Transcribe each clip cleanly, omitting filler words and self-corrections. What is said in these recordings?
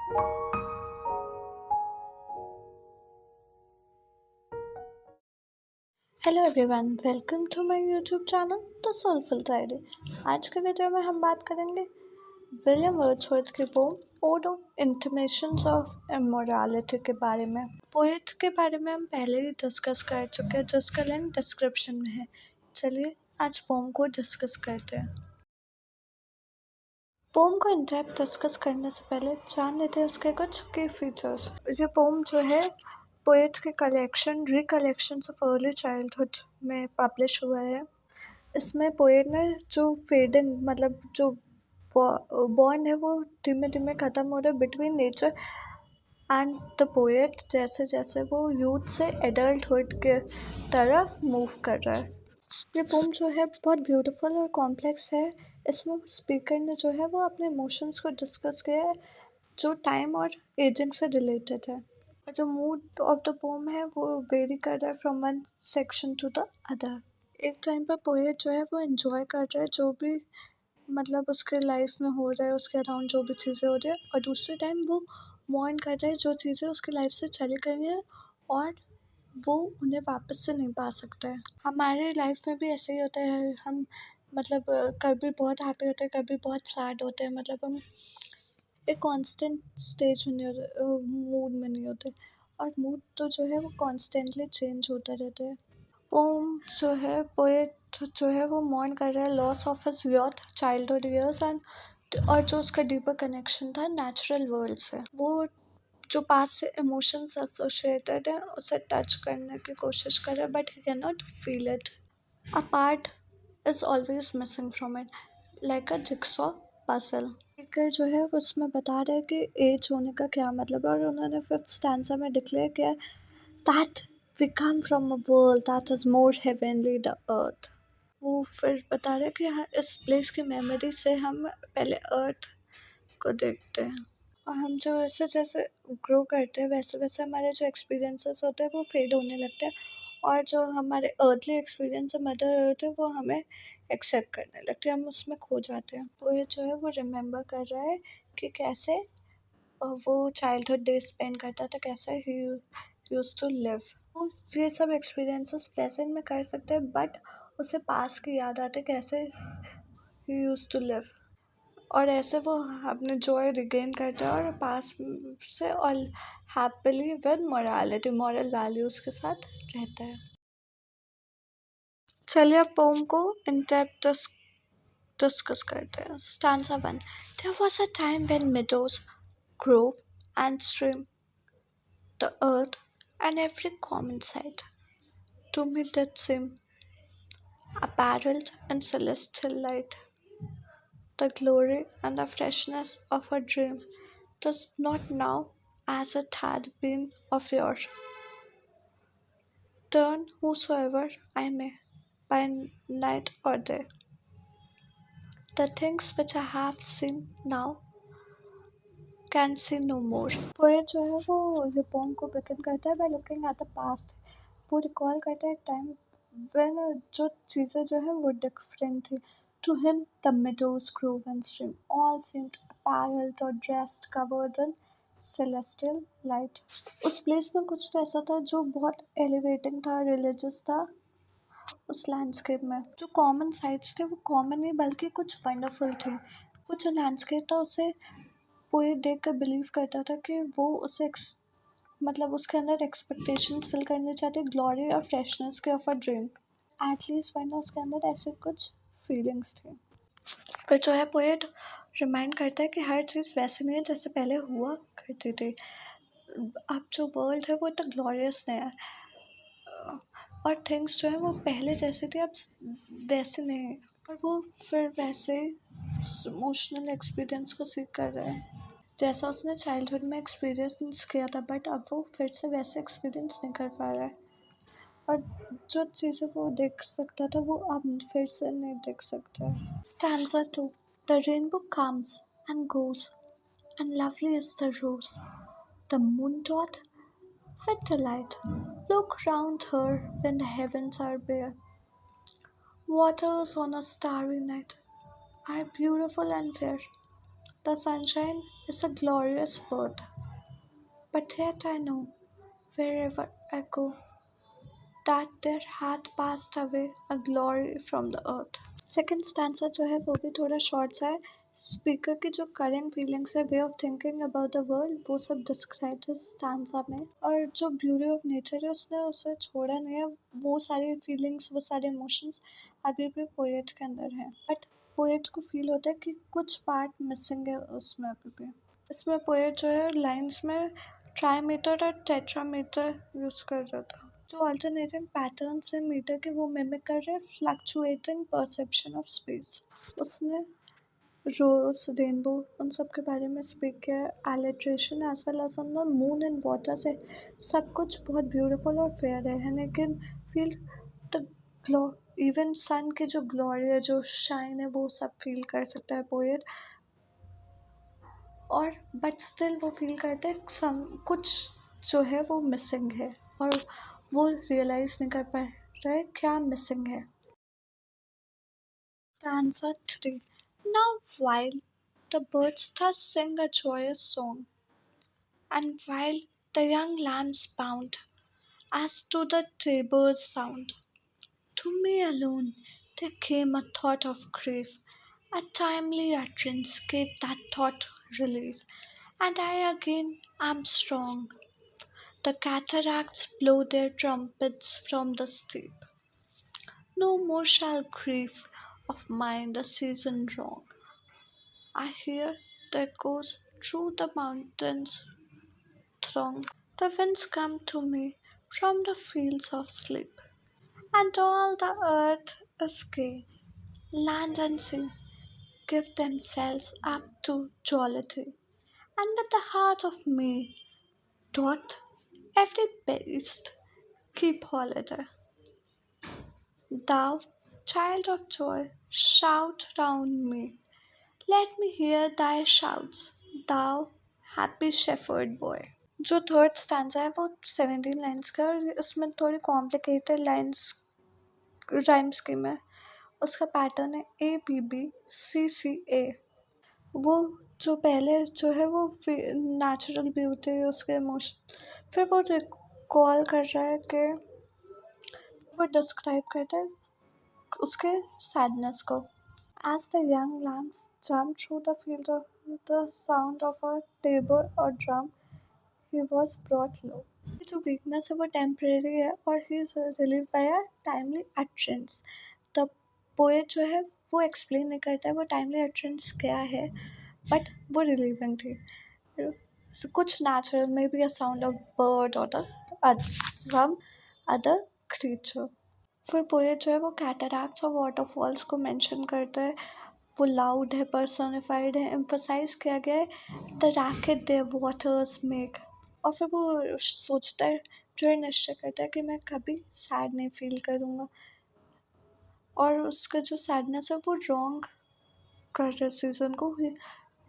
Hello everyone, welcome to my YouTube channel the soulful diary. आज के video में हम बात करेंगे विलियम वर्ड्सवर्थ की poem ode intimations of immortality के बारे में। पोएट के बारे में हम पहले ही डिस्कस कर चुके हैं, जिसका लिंक डिस्क्रिप्शन में है। चलिए आज पोम को डिस्कस करते हैं। पोम को इन डेप्थ डिस्कस करने से पहले जान लेते हैं उसके कुछ की फीचर्स। ये पोम जो है पोएट के collection recollections of early childhood में पब्लिश हुआ है। इसमें पोएट ने जो फेडिंग मतलब जो बॉन्ड है वो धीमे धीमे ख़त्म हो रहा है between nature and the poet, जैसे जैसे वो यूथ से एडल्टहुड के तरफ मूव कर रहा है। ये पोम जो है बहुत ब्यूटीफुल और कॉम्प्लेक्स है। इसमें स्पीकर ने जो है वो अपने इमोशंस को डिस्कस किया है जो टाइम और एजिंग से रिलेटेड है। और जो मूड ऑफ द पोम है वो वेरी कर रहा है from one section two the other. एक टाइम पर पोएट जो है वो एंजॉय कर रहा है जो भी मतलब उसके लाइफ में हो रहा है, उसके अराउंड जो भी चीज़ें हो रही है, और दूसरे टाइम वो मॉर्न कर रहा है जो चीज़ें उसकी लाइफ से चली गई हैं और वो उन्हें वापस से नहीं पा सकता है। हमारे लाइफ में भी ऐसे ही होता है। हम मतलब कभी बहुत हैप्पी होते हैं, कभी बहुत सैड होते हैं। मतलब हम एक कांस्टेंट स्टेज में नहीं होते, मूड में नहीं होते, और मूड तो जो है वो कॉन्स्टेंटली चेंज होता रहता है। पोम जो है पोएट जो है वो मॉर्न कर रहा है loss of his youth childhood years and और जो उसका डीपर कनेक्शन था नेचुरल वर्ल्ड से। वो जो पास से इमोशंस एसोसिएटेड है उसे टच करने की कोशिश कर रहा है, but he can not feel it. A part is always missing from it, like a jigsaw puzzle. Speaker जो है वो उसमें बता रहा है कि एज होने का क्या मतलब है, और उन्होंने फिफ्थ स्टैंजा में डिक्लेयर किया that we come from a world that is more heavenly the earth. वो फिर बता रहे हैं कि इस प्लेस की मेमोरी से हम पहले अर्थ को देखते हैं, और हम जो जैसे जैसे ग्रो करते हैं वैसे वैसे हमारे जो एक्सपीरियंसेस होते हैं वो फेड होने लगते हैं, और जो हमारे अर्थली एक्सपीरियंस है मदर अर्थ है वो हमें एक्सेप्ट करने लगते हैं, हम उसमें खो जाते हैं। तो ये जो है वो रिमेम्बर कर रहा है कि कैसे वो चाइल्डहुड डेज स्पेंड करता था, कैसे ही यूज्ड टू लिव। वो ये सब एक्सपीरियंसेस प्रेजेंट में कर सकते हैं, बट उसे पास की याद आती है कैसे ही यूज्ड टू लिव, और ऐसे वो अपने जॉय रिगेन करता है और पास से और happily with morality moral values के साथ रहता है। चलिए अब पोम को इन डेप्थ डिस्कस करते हैं। Stanza 1। There was a time when meadows, grove and stream, the earth and every common sight to me did seem apparelled in celestial light. The glory and the freshness of a dream does not now, as it had been of yore, turn whosoever I may, by night or day. The things which I have seen now can see no more. Poet जो है वो ये pome को begin करता है by looking at the past. वो recall करता है एक टाइम व्हेन जो चीज़ें जो है वो डिफरेंट थी। To him, the meadows, grove and stream all seemed apparelled or dressed, covered in celestial light. उस प्लेस में कुछ तो ऐसा था जो बहुत एलिवेटिंग था, रिलीजियस था। उस लैंडस्केप में जो कॉमन साइट्स थे वो कॉमन नहीं बल्कि कुछ वंडरफुल थे। वो जो लैंडस्केप था उसे पोएट देख कर बिलीव करता था कि वो उसे मतलब उसके अंदर एक्सपेक्टेशंस फिल करने चाहते, ग्लोरी और फ्रेशनेस के ऑफ अ ड्रीम। एटलीस्ट वरना उसके अंदर ऐसे कुछ फीलिंग्स थी। फिर जो है पोएट रिमाइंड करता है कि हर चीज़ वैसे नहीं है जैसे पहले हुआ करती थी। अब जो वर्ल्ड है वो इतना ग्लोरियस नहीं है, और थिंग्स जो है वो पहले जैसे थी अब वैसे नहीं है, और वो फिर वैसे इमोशनल एक्सपीरियंस को सीख कर रहा है जैसा उसने चाइल्डहुड में एक्सपीरियंस किया था, बट अब वो फिर से वैसे एक्सपीरियंस नहीं कर पा रहा है, और जो चीज़ें वो देख सकता था वो अब फिर से नहीं देख सकता। Stanza 2. The rainbow comes and goes, and lovely is the rose. The moon doth with delight look round her when the heavens are bare. Waters on a starry night are beautiful and fair. The sunshine is a glorious birth, but yet I know wherever I go that there hath passed away a glory from the earth. Second stanza जो है वो भी थोड़ा short सा है. Speaker की जो current feelings है, way of thinking about the world, वो सब डिस्क्राइब है स्टैंजा में. और जो ब्यूटी ऑफ नेचर है उसने उसे छोड़ा नहीं है. वो सारी फीलिंग्स, वो सारे इमोशंस अभी भी पोएट के अंदर है, बट पोएट को फील होता है कि कुछ पार्ट मिसिंग है उसमें अभी भी. इसमें पोएट जो है लाइन्स में ट्राईमीटर और टेट्रामीटर यूज़ कर रहा था. जो अल्टरनेटिंग पैटर्न्स हैं मीटर के, वो मिमिक कर रहे हैं फ्लक्चुएटिंग परसेप्शन ऑफ स्पेस. उसने रोज, रेनबो, उन सब के बारे में स्पीक किया है. Alliteration as well as on the moon and water से सब कुछ बहुत ब्यूटीफुल और फेयर है, लेकिन feel the glow, even sun की जो ग्लोरी है, जो शाइन है, वो सब फील कर सकता है पोएट. और बट स्टिल वो फील करते हैं कुछ जो है वो मिसिंग है, और वो रियलाइज़ नहीं कर पा रहा है क्या मिसिंग है. Stanza 3. Now while the birds thus sing a joyous song, and while the young lambs bound as to the tabor's sound, to me alone there came a thought of grief. A timely utterance gave that thought relief, and I again am strong. The cataracts blow their trumpets from the steep. No more shall grief of mine the season wrong. I hear the echoes through the mountains throng. The winds come to me from the fields of sleep, and all the earth is gay. Land and sea give themselves up to jollity, and with the heart of me doth every beast keep holiday. Thou, child of joy, shout round me. Let me hear thy shouts, thou happy shepherd boy. जो third stanza है वो 17 lines का है, और उसमें थोड़ी complicated lines rhyme scheme है. उसका पैटर्न है ABBCCA. वो जो पहले जो है वो नेचुरल ब्यूटी, उसके इमोशन, फिर वो रिकॉल कर रहा है कि वो डिस्क्राइब करता है उसके सैडनेस को. As the young lambs jumped through the field of the sound of a tabor or drum, he was brought low. जो वीकनेस है वो टेम्परेरी है, और he is relieve by a timely utterance. The poet जो है वो explain नहीं करता है वो टाइमली अटरेंस क्या है, बट वो रिलीविंग थी. So, कुछ नेचुरल में be a sound of bird और सम अदर क्रीचर. फिर पोएट जो है वो कैटरैक्ट्स और वाटरफॉल्स को मेंशन करता है. वो लाउड है, पर्सोनिफाइड है, एम्फोसाइज किया गया है the racket their waters make. और फिर वो सोचता है, जो निश्चय करता है कि मैं कभी सैड नहीं फील करूँगा, और उसका जो सैडनेस है वो रॉन्ग कर रहे सीज़न को,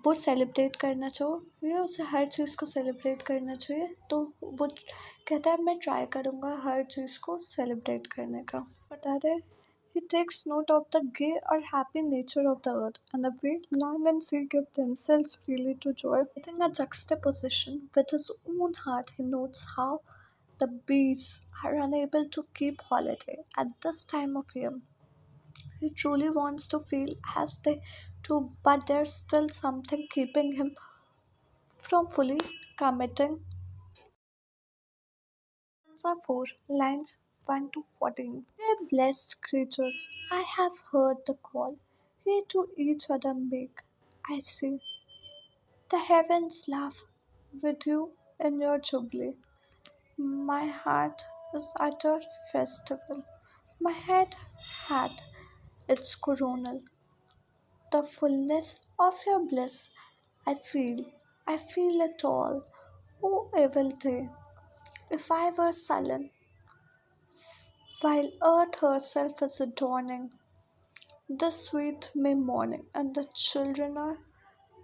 वो सेलिब्रेट करना चाहिए, उसे हर चीज़ को सेलिब्रेट करना चाहिए. तो वो कहता है मैं ट्राई करूँगा हर चीज़ को सेलिब्रेट करने का. बता रहे he takes note of the gay or happy nature of the earth, and the way land and sea give themselves freely to joy. Getting a juxtaposition with his own heart, he notes how the bees are unable to keep holiday at this time of year. He truly wants to feel as they do, but there's still something keeping him from fully committing. Stanza 4, lines 1 to 14. Dear blessed creatures, I have heard the call ye to each other make. I see the heavens laugh with you in your jubilee. My heart is utter festival. My head had its coronal. The fullness of your bliss I feel it all. O evil day, if I were sullen, while earth herself is adorning the sweet May morning, and the children are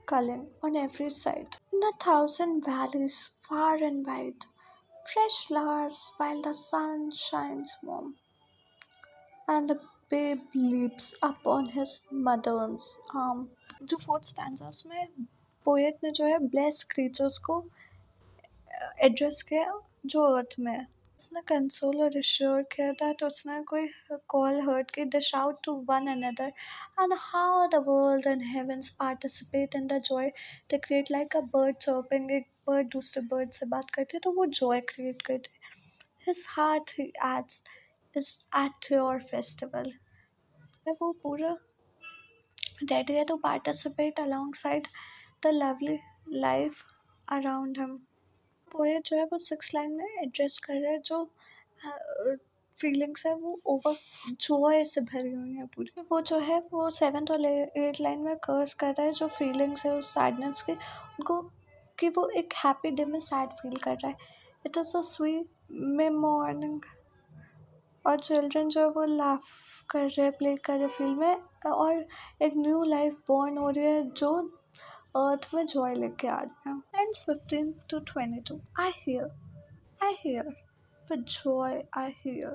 culling on every side. In a thousand valleys, far and wide, fresh flowers while the sun shines warm, and the babe leaps upon his mother's arm. जो fourth stanza उसमें poet ने जो है bless creatures को address किया जो अर्थ में है। उसने कंसोल और रिश्योर किया दैट उसने कोई कॉल हर्ट की dish out to one another and how the world and heavens participate in the joy they create like a bird chirping। एक बर्ड दूसरे बर्ड से बात करती है तो वो जॉय क्रिएट करती है। His heart he adds is at your festival। मैं वो पूरा ready है to participate alongside the lovely life around him। Poet जो है वो 6 लाइन में एड्रेस कर रहा है जो फीलिंग्स है वो ओवर जॉय से भरी हुई है पूरी। वो जो है वो 7th और 8th लाइन में कर्स कर रहा है जो फीलिंग्स है उस सैडनेस के उनको कि वो एक हैप्पी डे में सैड फील कर रहा है। It is a sweet may morning और चिल्ड्रन जो है वो लाफ कर रहे हैं प्ले कर रहे फील में और एक न्यू लाइफ बॉर्न हो रही है जो अर्थ में जॉय लेके आ रही है। Lines 15 to 22 I hear, with joy I hear,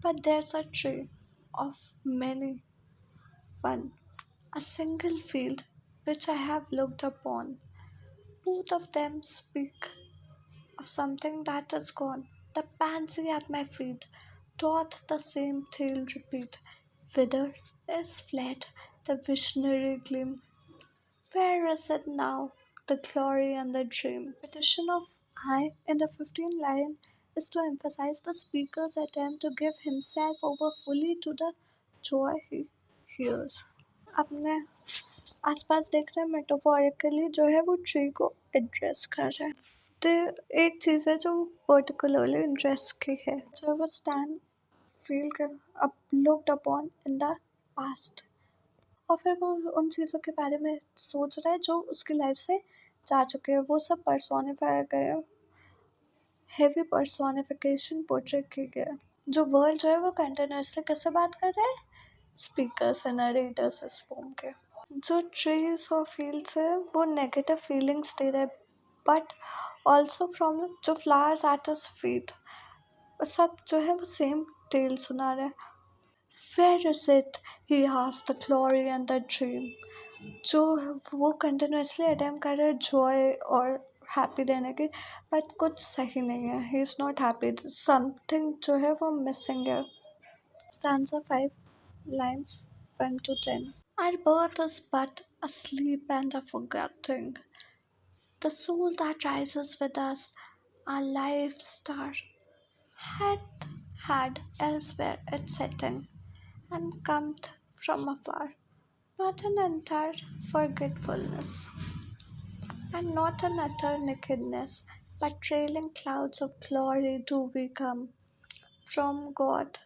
but there's a tree of many one, a single field which I have looked upon. Both of them speak of something that is gone. The pansy at my feet doth the same tale repeat. Whither is fled the visionary gleam? Where is it now, the glory and the dream? Petition of I in the 15th line is to emphasize the speaker's attempt to give himself over fully to the joy he hears। अपने आसपास देख रहे हैं metaphorically जो है वो tree को address कर रहा है। तो एक चीज़ है जो पर्टिकुलरली इंटरेस्ट की है जो वो स्टैंड फील कर up looked upon in the past और फिर वो उन चीज़ों के बारे में सोच रहा है जो उसकी लाइफ से जा चुके हैं। वो सब पर्सोनिफाई गए हेवी पर्सोनिफिकेशन पोर्ट्रेट की गया। जो वर्ल्ड जो है वो कंटिन्यूसली किससे बात कर रहा है? स्पीकर से नरेटर से स्पोम के। जो ट्रीज और फील्ड्स है वो नेगेटिव फीलिंग्स दे रहे बट ऑल्सो फ्रॉम जो फ्लावर्स एट हिज फीट सब जो है वो सेम टेल सुना रहे हैं। Where is it? He asked the glory and the dream। जो वो कंटिन्यूसली अटेम्प्ट कर रहे हैं जॉय और हैप्पी रहने की बट कुछ सही नहीं है। He is not happy something जो है वो मिसिंग है। Stanza 5 lines 1 to 10 Our birth is but a sleep and a forgetting, the soul that rises with us, our life star, had had elsewhere its setting, and cometh from afar, not an entire forgetfulness, and not an utter nakedness, but trailing clouds of glory do we come from God,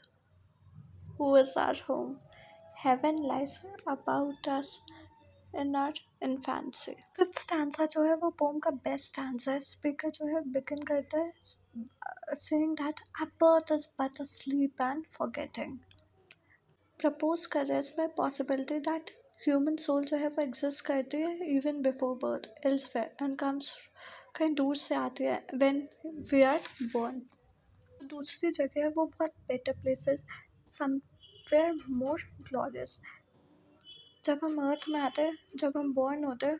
who is our home. Heaven lies about us in our infancy। Fifth stanza जो है वो pome का best stanza है। Speaker जो है begin करता है saying that our birth is but a sleep and forgetting। Propose कर रहा है इसमें पॉसिबिलिटी दैट ह्यूमन सोल जो है वो एग्जिस्ट करती है even before birth elsewhere and comes कहीं दूर से आती है व्हेन वी आर बोर्न। दूसरी जगह है वो बहुत बेटर प्लेसेस समवेयर मोर ग्लोरियस। जब हम अर्थ में आते हैं जब हम बॉर्न होते हैं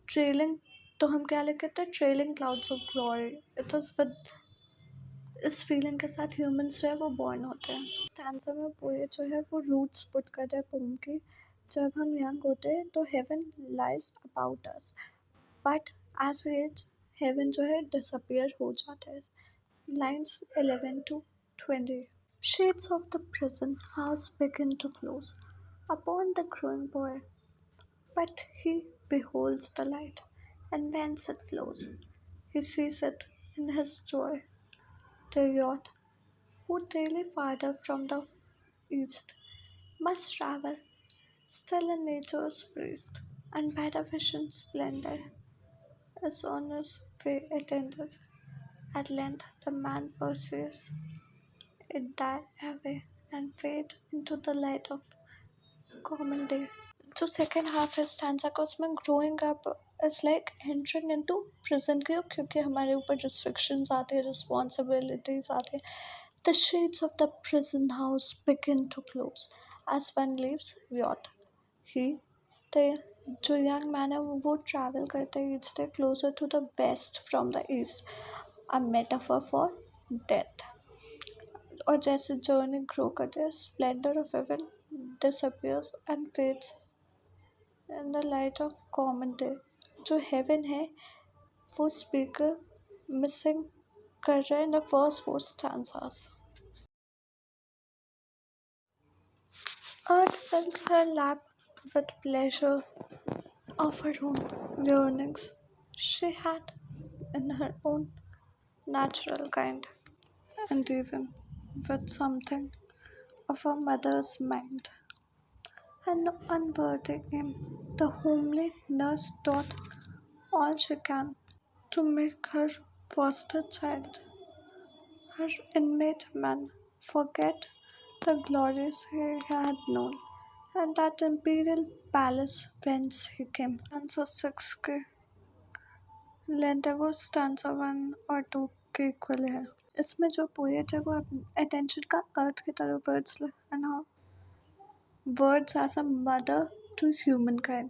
ट्रेलिंग तो हम क्या लिख कहते हैं trailing clouds of glory. It is with इस फीलिंग के साथ ह्यूमंस जो है वो बॉर्न होते हैं। स्टैंजा में पोएट जो है वो रूट्स पुट कर रहे हैं पोम की। जब हम यंग होते हैं तो heaven lies about us but as we age heaven जो है डिसअपियर हो जाता है। Lines 11 to 20 Shades of the prison house begin to close upon the growing boy, but he beholds the light, and whence it flows, he sees it in his joy. The yacht, who daily farther from the east must travel, still in nature's breast, and by the vision splendid, is on his way attended. At length the man perceives it die away and fade into the light of common day। जो second half है stanza का उसमें growing up is like entering into prison क्योंकि हमारे ऊपर restrictions आते हैं responsibilities आते हैं। The shades of the prison house begin to close as one leaves yacht, he the जो यंग मैन है वो ट्रैवल करता है each day closer to the west from the east, a metaphor for death. और जैसे journey grow करते हैं splendour of haven disappears and fades in the light of common day। जो हेवन है वो स्पीकर मिसिंग कर रहे हैं in the first four stanzas. Earth fills her lap with pleasure of her own yearnings she had in her own natural kind, and even with something of a mother's mind. An unworthy aim, the homely nurse taught all she can to make her foster child, her inmate man, forget the glories he had known, and that imperial palace whence he came। Stanza 6 के length है वो stanza 1 और 2 के equal है। इसमें जो poet है वो अटेंशन का अर्थ की तरह words and how words as a mother to humankind,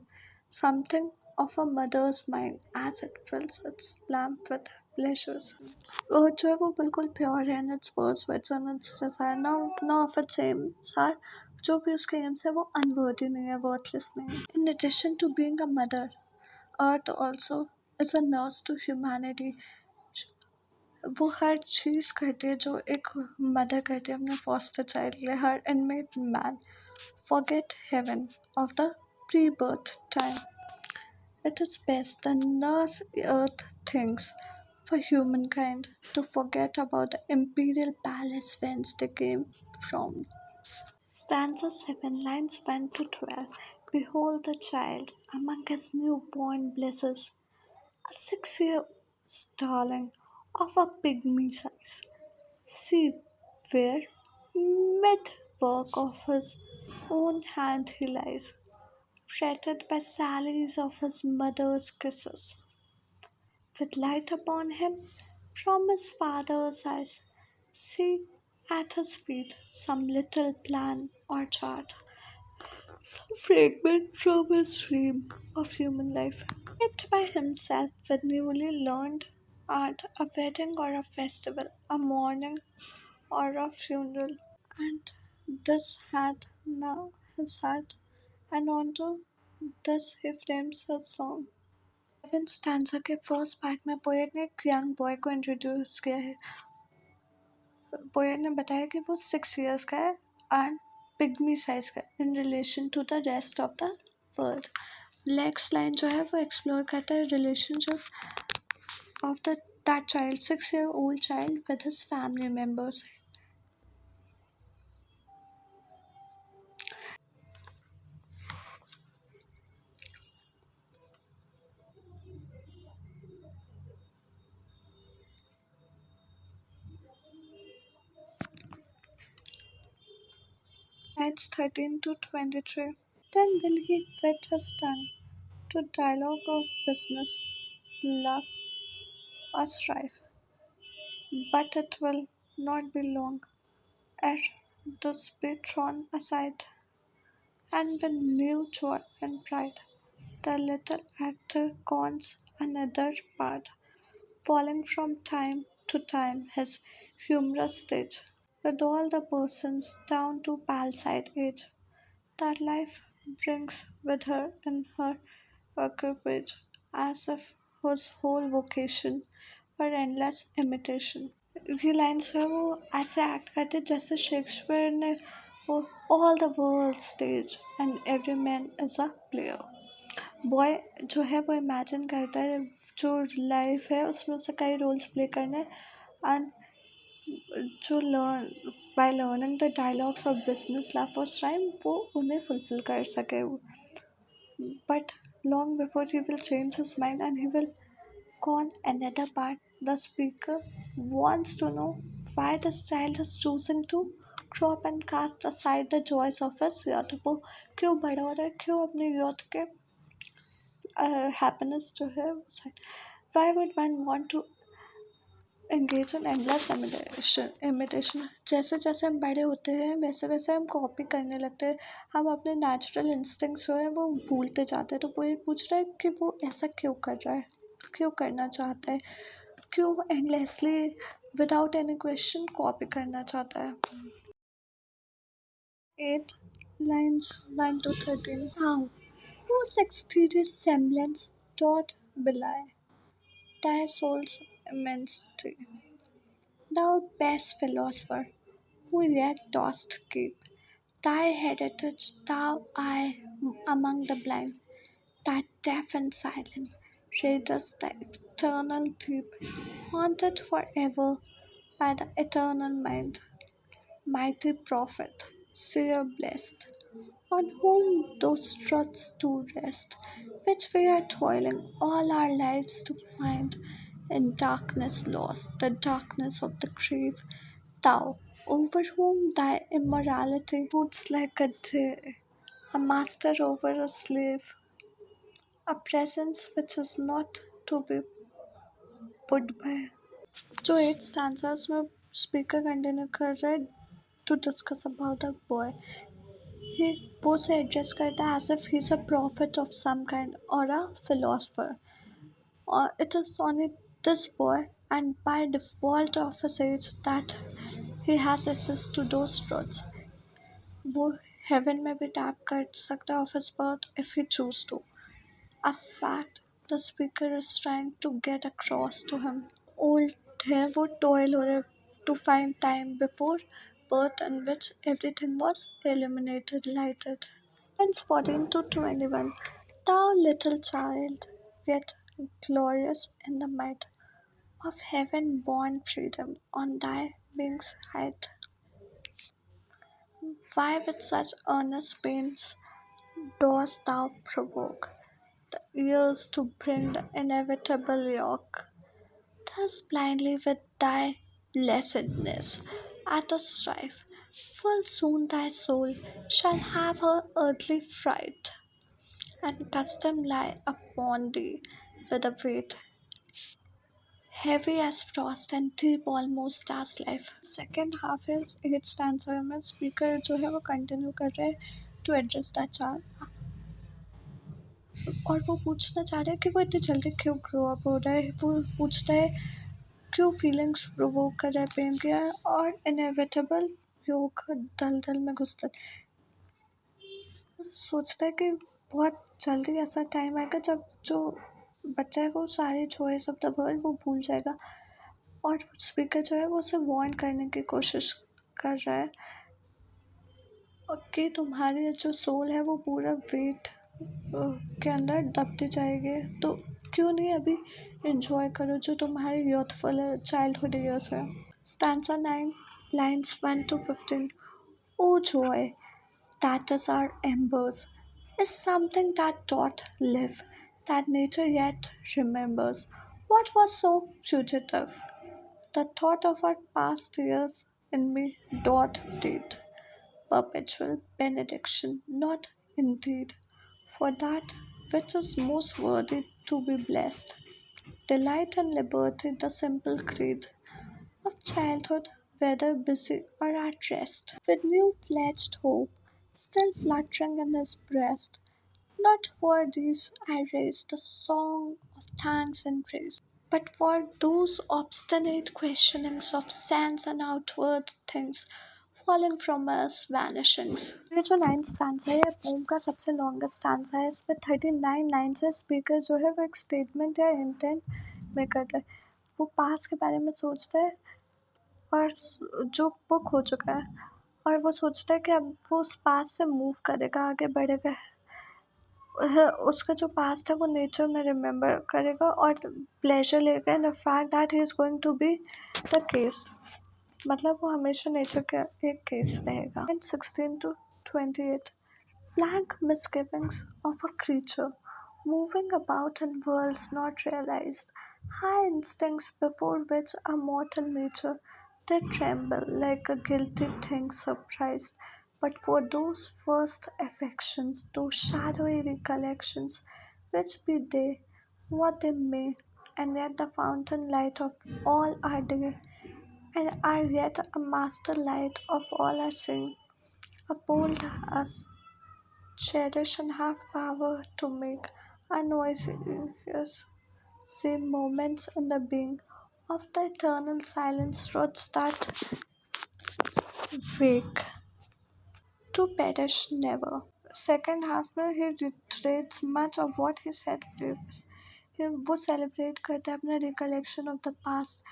something of a mother's mind as it fills its lamp with pleasures। और जो है वो बिल्कुल प्योर है in its words and its desire, no of its aims are, जो भी उसके AIIMS है वो अनवर्दी नहीं है, वर्थलेस नहीं है। In addition to being a mother, earth also is a nurse to humanity. वो हर चीज़ करती है जो एक मदर करती है अपने फॉस्टर चाइल्ड के लिए, हर inmate man forget heaven of the pre-birth time। It is best the nurse earth thinks for humankind to forget about the imperial palace whence they came from। Stanza 7 lines 1 to 12. Behold the child among his newborn blisses, a 6-year starling of a pygmy size. See where, mid work of his own hand he lies, fretted by sallies of his mother's kisses. With light upon him from his father's eyes, see at his feet some little plan or chart, some fragment from his dream of human life, kept by himself with newly learned art, a wedding or a festival, a mourning or a funeral, and this hath now his heart, and onto this he frames his song। 7 stanza के first part में poet ने एक young boy को introduce किया है। Poet ने बताया कि वो 6 years का है एंड पिग्मी साइज का in relation to the rest of the world. Next line जो है वो एक्सप्लोर करता है relationship of the that child 6-year-old child with his family members. Lines 13 to 23. Then will he fit his tongue to dialogue of business, love, or strife, but it will not be long ere this be thrown aside, and with new joy and pride the little actor gons another part, falling from time to time his humorous stage, with all the persons down to palside age that life brings with her in her equipage, as if whose whole vocation were endless imitation। ये lines है वो ऐसे act करते जैसे Shakespeare ने वो all the world stage and every man is a player. Boy जो है वो इमेजिन करता है जो लाइफ है उसमें उसे कई रोल्स प्ले करने हैं एंड जो learn by learning the dialogues of business love और टाइम वो उन्हें फुलफिल कर सके। But long before he will change his mind and he will go on another part. The speaker wants to know why this child is choosing to grow up and cast aside the joys of his youth। वो क्यों बड़ा हो रहा है, क्यों अपने youth के happiness जो है why would one want to engage in endless imitation. जैसे जैसे हम बड़े होते हैं वैसे वैसे हम कॉपी करने लगते हैं, हम अपने नेचुरल इंस्टिंक्ट्स जो है वो भूलते जाते हैं। तो कोई पूछ रहा है कि वो ऐसा क्यों कर रहा है, क्यों करना चाहता है, क्यों endlessly without any question copy करना चाहता है। 8 lines 1 to 13. Thou, whose exterior semblance doth belie thy soul's immensity, thou best philosopher, who yet dost keep thy heritage, thou eye among the blind, that deaf and silent readest the eternal deep, haunted forever by the eternal mind, mighty prophet, seer blessed, on whom those truths do rest, which we are toiling all our lives to find, in darkness lost, the darkness of the grave, thou, over whom thy immorality broods like a day, a master over a slave, a presence which is not to be put by. जो 8 stanzas में speaker continue कर रहा है to discuss about a boy. He वो से address करता है as if he's a prophet of some kind or a philosopher. Or it is only this boy and by default of his age that he has access to those truths. वो heaven में भी tap कर सकता है of his birth if he choose to. A fact the speaker is trying to get across to him. Old है वो toil हो रहे to find time before birth in which everything was illuminated, lighted. Lines 14 to 21. Thou little child, yet glorious in the might of heaven born freedom on thy wings height. Why with such earnest pains dost thou provoke the years to bring the inevitable yoke? Thus blindly with thy blessedness at a strife, full soon thy soul shall have her earthly fright, and custom lie upon thee with a weight heavy as frost and deep almost as life. Second half is 8 stanza में speaker जो है वो continue कर रहे हैं to address that child, और वो पूछना चाह रहे हैं कि वो इतनी जल्दी क्यों ग्रो अप हो रहा है। वो पूछता है क्यों फीलिंग्स प्रोवोक कर रहा है प्रेम किया है, और इनएविटेबल योग दलदल में घुसता है। सोचता है कि बहुत जल्दी ऐसा टाइम आएगा जब जो बच्चा है वो सारे जॉयस ऑफ द वर्ल्ड वो भूल जाएगा, और स्पीकर जो है वो उसे वार्न करने की कोशिश कर रहा है और कि तुम्हारी जो सोल है वो पूरा वेट के अंदर दबती जाएगी, तो क्यों नहीं अभी एंजॉय करो जो तुम्हारे यूथफुल चाइल्डहुड ईयर्स है। Stanza 9 lines 1 to 15. O joy that is our embers is something that doth live, that nature yet remembers. What was so fugitive? The thought of our past years in me doth breathe perpetual benediction, not indeed for that which is most worthy to be blessed. Delight and liberty, the simple creed of childhood, whether busy or at rest, with new fledged hope still fluttering in his breast. Not for these I raise the song of thanks and praise, but for those obstinate questionings of sense and outward things falling from us vanishings. ये जो 9 stanza है ये pome का सबसे longest stanza है। इसमें 39 lines है। Speaker जो है वो एक स्टेटमेंट या इंटेंट में करता है। वो पास्ट के बारे में सोचता है और जो बुक हो चुका है, और वो सोचता है कि अब वो उस पास्ट से मूव करेगा, आगे बढ़ेगा। उसका जो पास्ट है वो नेचर में रिमेंबर करेगा और प्लेजर लेगा in the fact that he is going to be the case, मतलब वो हमेशा नेचर का एक केस रहेगा। 16 to 28. Blank misgivings of a creature moving about in worlds not realized, high instincts before which a mortal nature did tremble like a guilty thing surprised. But for those first affections, those shadowy recollections, which be they what they may, and yet the fountain light of all our day, and are yet a master light of all our seeing, uphold us, cherish and have power to make our noises same moments in the being of the eternal silence truths that wake to perish never. Second half में he reiterates much of what he said previous. वो celebrate करता है अपना recollection of the past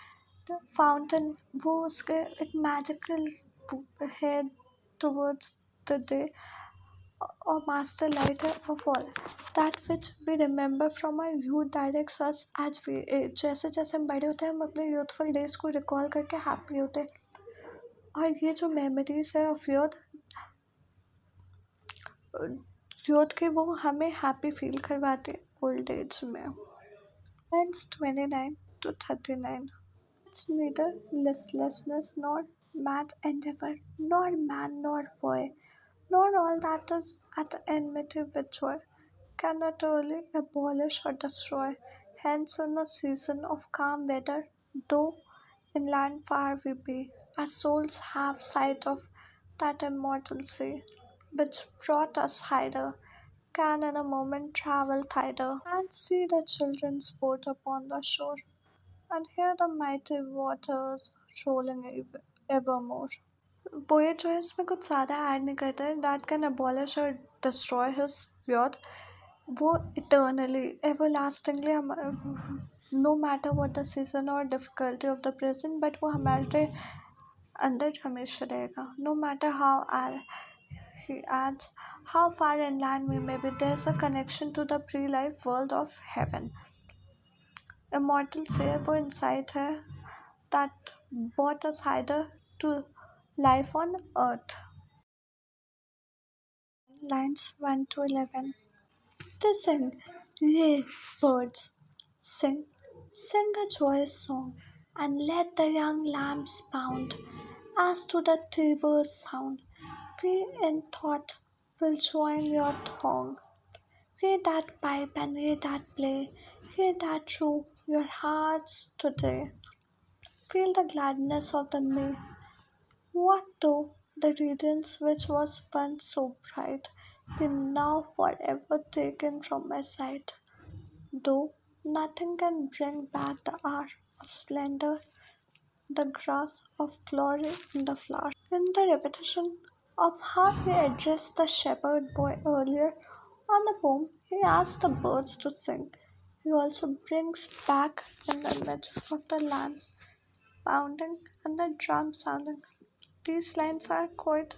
the fountain वो उसके एक magical है towards the day or master lighter of all that which we remember from our youth directs us as we age जैसे जैसे हम बड़े होते हैं हम अपने यूथफुल डेज को रिकॉल करके हैप्पी होते हैं और ये जो मेमोरीज है ऑफ यूथ के वो हमें हैप्पी फील करवाते हैं ओल्ड एज में Lines 29 to 39. It's neither listlessness nor mad endeavor, nor man nor boy, nor all that is at enmity with joy, can utterly abolish or destroy. Hence, in a season of calm weather, though inland far we be, our souls have sight of that immortal sea, which brought us hither, can in a moment travel thither, and see the children sport upon the shore, and hear the mighty waters rolling evermore. Poet जो है इसमें कुछ ज़्यादा add नहीं करता है that can abolish और destroy his yacht वो इटर्नली एवरलास्टिंगली हम no matter what the season और difficulty of the present but वो हमारे अंदर हमेशा रहेगा no matter how are he adds how far inland we may be there's a connection to the pre-life world of heaven immortal से वो insight है that brought us either to life on earth. Lines 1 to 11. To sing, ye birds, sing, sing a joyous song, and let the young lambs bound as to the tabor's sound. We in thought will join your throng. Ye that pipe and ye that play, ye that true your hearts today. Feel the gladness of the May. What though the radiance which was once so bright be now forever taken from my sight? Though nothing can bring back the hour of splendor, the grass of glory in the flower. In the repetition of how he addressed the shepherd boy earlier on the poem, he asked the birds to sing. He also brings back an image of the lambs pounding and the drum sounding. These lines are quite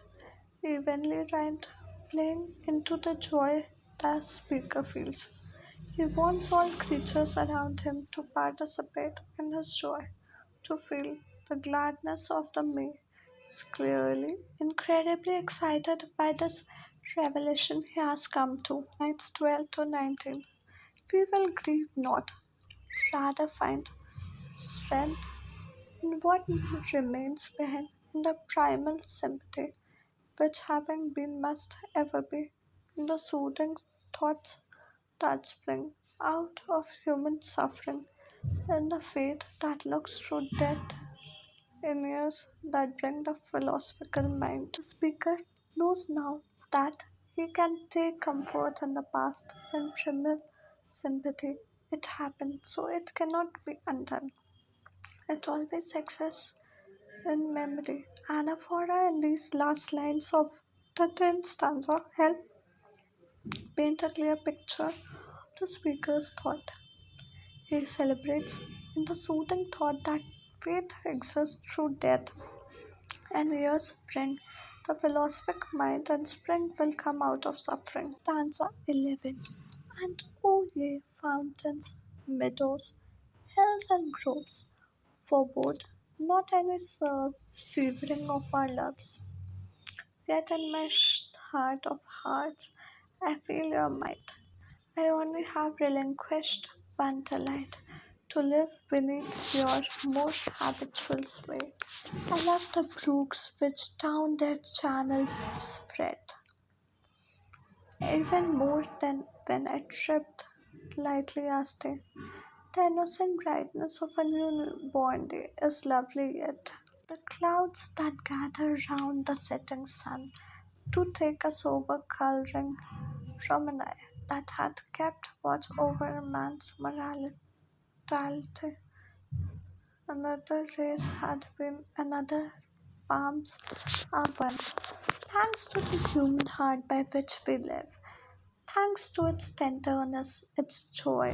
evenly rhymed, playing into the joy the speaker feels. He wants all creatures around him to participate in his joy, to feel the gladness of the May. He's clearly incredibly excited by this revelation he has come to. Lines 12 to 19. We will grieve not, rather find strength in what remains behind in the primal sympathy which having been must ever be in the soothing thoughts that spring out of human suffering in the faith that looks through death in ears that bring the philosophical mind. The speaker knows now that he can take comfort in the past and primal sympathy. It happened, so it cannot be undone. It always exists in memory. Anaphora in these last lines of the 10th stanza help paint a clear picture of the speaker's thought. He celebrates in the soothing thought that faith exists through death, and years spring, the philosophic mind and spring will come out of suffering. Stanza 11. And O ye fountains, meadows, hills and groves, forebode not any severing of our loves. Yet in my heart of hearts I feel your might. I only have relinquished one delight, to live beneath your more habitual sway. I love the brooks which down their channel spread, even more than when I tripped lightly as they The innocent brightness of a newborn day is lovely yet. The clouds that gather round the setting sun to take a sober coloring from an eye that had kept watch over a man's morality. Another race had been another palms are one. Thanks to the human heart by which we live, thanks to its tenderness, its joy,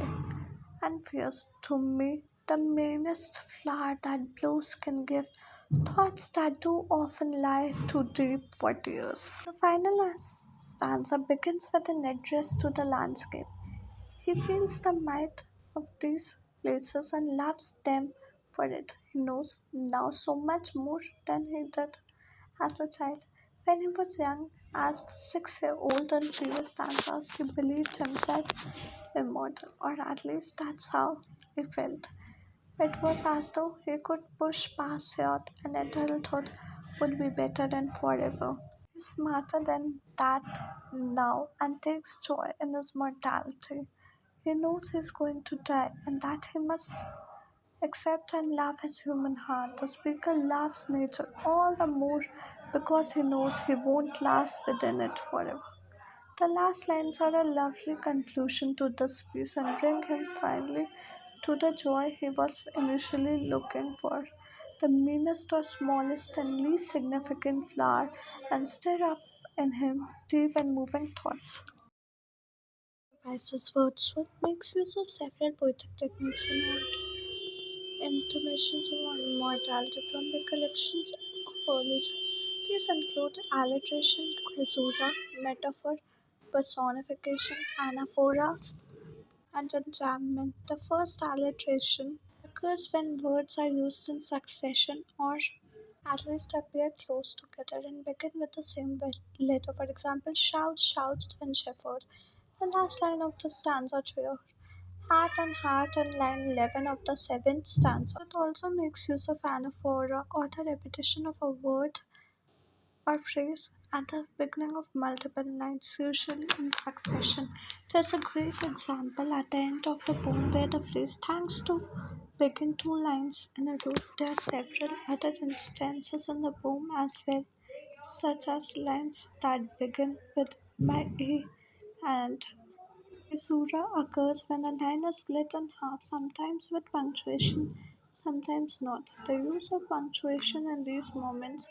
and fears to me, the meanest flower that blows can give thoughts that do often lie too deep for tears. The final stanza begins with an address to the landscape. He feels the might of these places and loves them for it. He knows now so much more than he did as a child. When he was young, as the 6 year old in previous stanzas, he believed himself immortal, or at least that's how he felt. It was as though he could push past youth and adulthood would be better than forever. He's smarter than that now and takes joy in his mortality. He knows he's going to die and that he must accept and love his human heart. The speaker loves nature all the more because he knows he won't last within it forever. The last lines are a lovely conclusion to this piece and bring him finally to the joy he was initially looking for. The meanest or smallest and least significant flower and stir up in him deep and moving thoughts. Devices Wordsworth makes use of several poetic techniques in Ode Intimations of Immortality from the collections of early childhood. These include alliteration, caesura, metaphor, personification, anaphora, and enjambment. The first alliteration occurs when words are used in succession or at least appear close together and begin with the same letter. For example, shout, shout, and shepherd. The last line of the stanza 12, heart and line 11 of the seventh stanza. It also makes use of anaphora or the repetition of a word or phrase at the beginning of multiple lines, usually in succession. There's a great example at the end of the poem where the phrase thanks to begin two lines in a row. There are several other instances in the poem as well, such as lines that begin with my A and caesura occurs when a line is split in half, sometimes with punctuation, sometimes not. The use of punctuation in these moments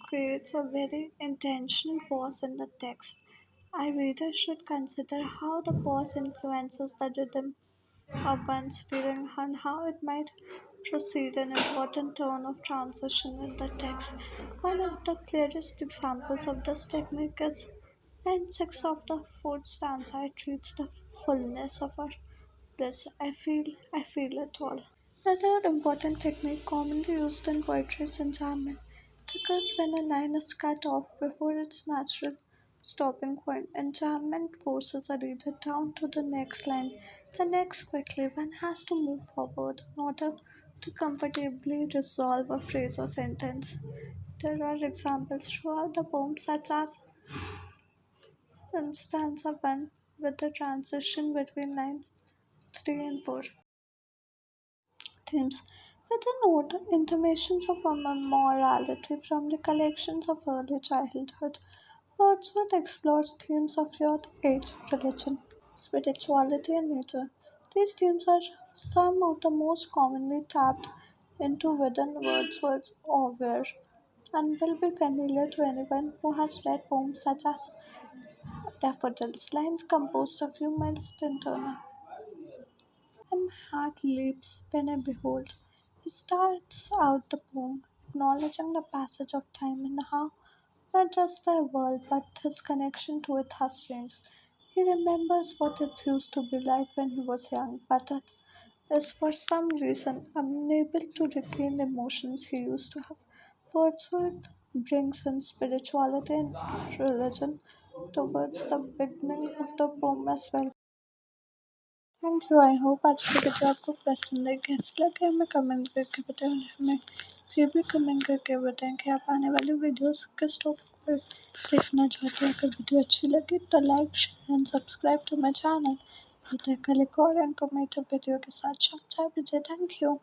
creates a very intentional pause in the text. Our readers should consider how the pause influences the rhythm of one's feeling and how it might precede an important turn of transition in the text. One of the clearest examples of this technique is line 6 of the fourth stanza. It reads the fullness of our bliss. I feel it all. The third important technique commonly used in poetry is enjambment. It occurs when a line is cut off before its natural stopping point. Enjambment forces a reader down to the next quickly. One has to move forward in order to comfortably resolve a phrase or sentence. There are examples throughout the poem, such as in stanza 1 with the transition between line 3 and 4. Themes within Ode Intimations of Immortality from the collections of early childhood. Wordsworth explores themes of youth, age, religion, spirituality, and nature. These themes are some of the most commonly tapped into within Wordsworth's oeuvre and will be familiar to anyone who has read poems such as Daffodils, lines composed of humorous internal and heart leaps when I behold. He starts out the poem acknowledging the passage of time and how not just the world but his connection to it has changed. He remembers what it used to be like when he was young, but it is for some reason unable to regain the emotions he used to have. Wordsworth brings in spirituality and religion towards the beginning of the poem as well. Thank you I hope आज की video आपको पसंद आई कैसी लगे हमें comment करके बताएं और हमें ये भी कमेंट करके बताएं कि आप आने वाली वीडियोस किस टॉपिक पर देखना चाहते हैं अगर वीडियो अच्छी लगी तो like share and subscribe to my channel मिलते हैं कल एक और इन्फॉर्मेटिव वीडियो के साथ। शाम 4 बजे। Thank you.